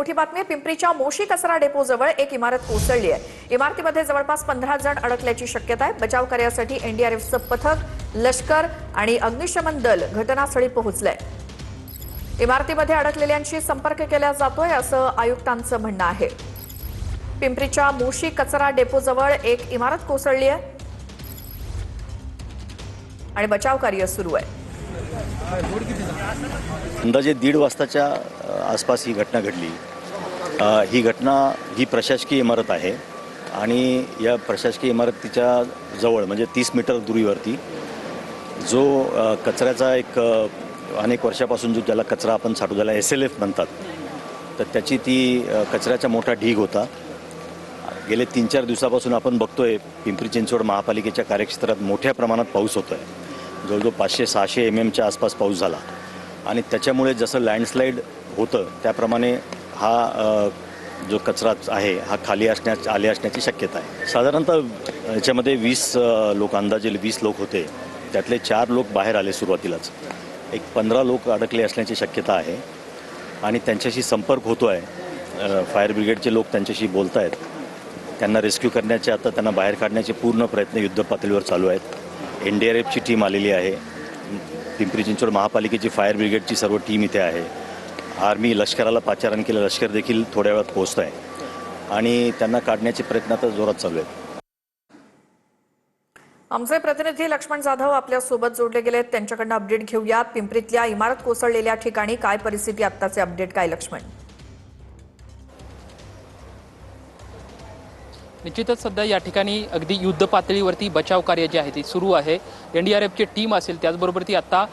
मोठी बातमी पिंपरीच्या मोशी कचरा डेपो जवळ एक इमारत कोसळली आहे। इमारतीमध्ये जवळपास 15 जण अडकल्याची शक्यता आहे। बचाव कार्यासाठी एनडीआरएफचं पथक, लष्कर आणि अग्निशमन दल घटनास्थळी पोहोचलंय। इमारतीमध्ये अडकलेल्यांशी संपर्क केला जातोय असं आयुक्तांचं म्हणणं आहे। पिंपरीच्या मोशी कचरा डेपो जवळ एक इमारत कोसळली आहे आणि बचाव कार्य सुरू आहे। अंदाजे 1:30 वाजताच्या आसपास ही घटना घडली। ही प्रशासकीय इमारत आहे आणि या प्रशासकीय इमारतीच्या जवळ म्हणजे 30 मीटर दुरीवरती जो कचऱ्याचा एक अनेक वर्षापासून जो ज्याला कचरा आपण साठवू ज्याला SLF म्हणतात, तर त्याची ती कचऱ्याचा मोठा ढीग होता। गेले 3-4 दिवसापासून आपण बघतोय पिंपरी चिंचवड महापालिकेच्या कार्यक्षेत्रात मोठ्या प्रमाणात पाऊस होतोय। जवळजवळ 500-600 mm पाऊस झाला आणि त्याच्यामुळे जसं लँडस्लाईड होतं त्याप्रमाणे हा जो कचरा आहे हा खाली असण्याची शक्यता आहे। साधारणतः याच्यामध्ये 20 लोक अंदाजे 20 लोक होते, त्यातले 4 लोक बाहेर आले सुरुवातीलाच। एक 15 लोक अडकले असण्याची शक्यता आहे आणि त्यांच्याशी संपर्क होतो आहे। फायर ब्रिगेडचे लोक त्यांच्याशी बोलत आहेत, त्यांना रेस्क्यू करण्याचे आता त्यांना बाहेर काढण्याचे पूर्ण प्रयत्न युद्धपातळीवर चालू आहेत। एनडीआरएफची टीम आलेली आहे, पिंपरी चिंचवड महापालिकेची फायर ब्रिगेडची सर्व टीम इथे आहे। आर्मी लष्कराला पाचारण केलं, लष्कर देखील थोड्या वेळात पोहोचत आहे आणि त्यांना काढण्याचे प्रयत्न आता जोरात चालू आहेत। आमचे प्रतिनिधी लक्ष्मण जाधव आपल्या सोबत जोडले गेलेत, त्यांच्याकडून अपडेट घेऊयात। पिंपरीतल्या इमारत कोसळलेल्या ठिकाणी काय परिस्थिती, आत्ताचे अपडेट काय लक्ष्मण? निश्चितच सध्या या ठिकाणी अगदी युद्ध पातळीवरती बचाव कार्य जे आहे ते सुरू आहे। एनडीआरएफची टीम असेल, त्याचबरोबर ती आता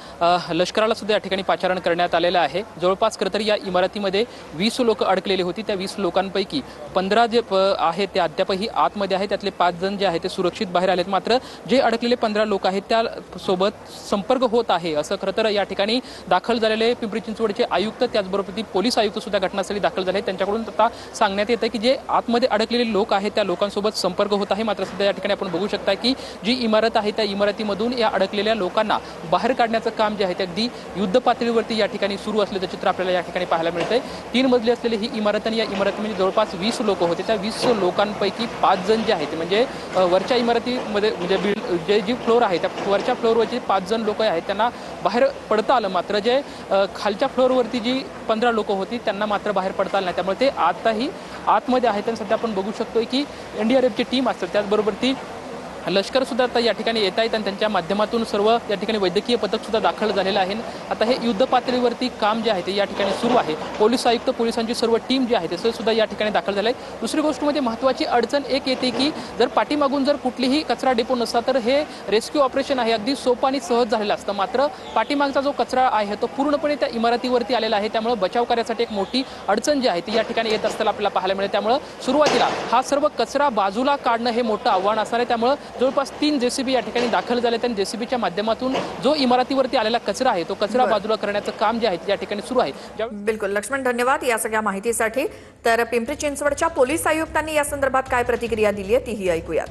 लष्कराला सुद्धा या ठिकाणी पाचारण करण्यात आलेलं आहे। जवळपास खरं तर या इमारतीमध्ये 20 लोक अडकलेली होती। त्या 20 लोकांपैकी 15 जे आहेत ते अद्यापही आतमध्ये आहेत, त्यातले 5 जण जे आहेत ते सुरक्षित बाहेर आलेत। मात्र जे अडकलेले 15 लोक आहेत त्या सोबत संपर्क होत आहे असं खरं तर या ठिकाणी दाखल झालेले पिंपरी चिंचवडचे आयुक्त, त्याचबरोबर ती पोलीस आयुक्त सुद्धा घटनास्थळी दाखल झाले। त्यांच्याकडून आता सांगण्यात येतं की जे आतमध्ये अडकलेले लोक आहेत त्या लोकांसोबत संपर्क होत आहे। मात्र सध्या या ठिकाणी आपण बघू शकता की जी इमारत आहे त्या इमारतीमधून या अडकलेल्या लोकांना बाहेर काढण्याचं काम जे आहे ते अगदी युद्ध पातळीवरती या ठिकाणी सुरू असल्याचं चित्र आपल्याला या ठिकाणी पाहायला मिळतंय। 3 मजली असलेली ही इमारत आणि या इमारतीमध्ये जवळपास 20 लोक होते। त्या 20 लोकांपैकी 5 जण जे आहेत म्हणजे वरच्या इमारतीमध्ये म्हणजे जी फ्लोर आहे त्या वरच्या फ्लोअरवरचे 5 जण लोक आहेत त्यांना बाहेर पडता आलं। मात्र जे खालच्या फ्लोअरवरती जी 15 लोक होती त्यांना मात्र बाहेर पडता आलं नाही, त्यामुळे ते आताही आतमध्ये आहेत। आणि सध्या आपण बघू शकतोय की एनडीआरएफची टीम असते, त्याचबरोबर ती लष्कर सुद्धा आता या ठिकाणी येत आहेत आणि त्यांच्या माध्यमातून सर्व या ठिकाणी वैद्यकीय पथक सुद्धा दाखल झालेलं आहे। आता हे युद्ध पातळीवरती काम जे आहे ते या ठिकाणी सुरू आहे। पोलीस आयुक्त, पोलिसांची सर्व टीम जी आहे ते सुद्धा या ठिकाणी दाखल झालं आहे। दुसरी गोष्ट म्हणजे महत्त्वाची अडचण एक येते की जर पाठीमागून जर कुठलीही कचरा डेपो नसता तर हे रेस्क्यू ऑपरेशन आहे अगदी सोपं आणि सहज झालेलं असतं। मात्र पाठीमागचा जो कचरा आहे तो पूर्णपणे त्या इमारतीवरती आलेला आहे, त्यामुळे बचाव कार्यासाठी एक मोठी अडचण जी आहे ती या ठिकाणी येत असताना आपल्याला पाहायला मिळेल। त्यामुळे सुरुवातीला हा सर्व कचरा बाजूला काढणं हे मोठं आव्हान असणार आहे। त्यामुळे जवळपास 3 JCB या ठिकाणी दाखल झाले आणि JCBच्या माध्यमातून जो इमारतीवरती आलेला कचरा आहे तो कचरा बाजूला करण्याचं काम जे आहे या ठिकाणी सुरू आहे। बिलकुल लक्ष्मण, धन्यवाद या सगळ्या माहितीसाठी। तर पिंपरी चिंचवडच्या पोलीस आयुक्तांनी या संदर्भात काय प्रतिक्रिया दिली आहे तीही ऐकूयात।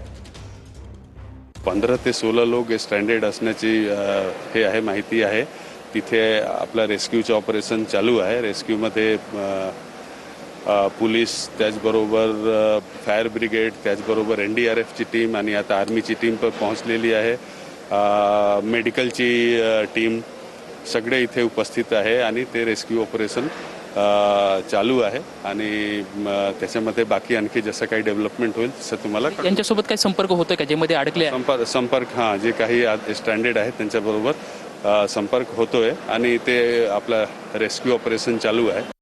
15 ते 16 लोक स्ट्रँडेड असण्याची हे आहे माहिती आहे। तिथे आपला रेस्क्यूचं ऑपरेशन चालू आहे। रेस्क्यूमध्ये पोलीस, त्याचबरोबर फायर ब्रिगेड, त्याचबरोबर एनडीआरएफची टीम आणि आता आर्मीची टीम पण पोहोचलेली आहे। मेडिकलची टीम सगळे इथे उपस्थित आहे आणि ते रेस्क्यू ऑपरेशन चालू आहे आणि त्याच्यामध्ये बाकी आणखी जसं काही डेव्हलपमेंट होईल तसं तुम्हाला यांच्यासोबत काही संपर्क होतोय का जे मध्ये अडकले? संपर्क जे काही स्टँडर्ड आहेत त्यांच्याबरोबर संपर्क होतोय आणि ते आपलं रेस्क्यू ऑपरेशन चालू आहे।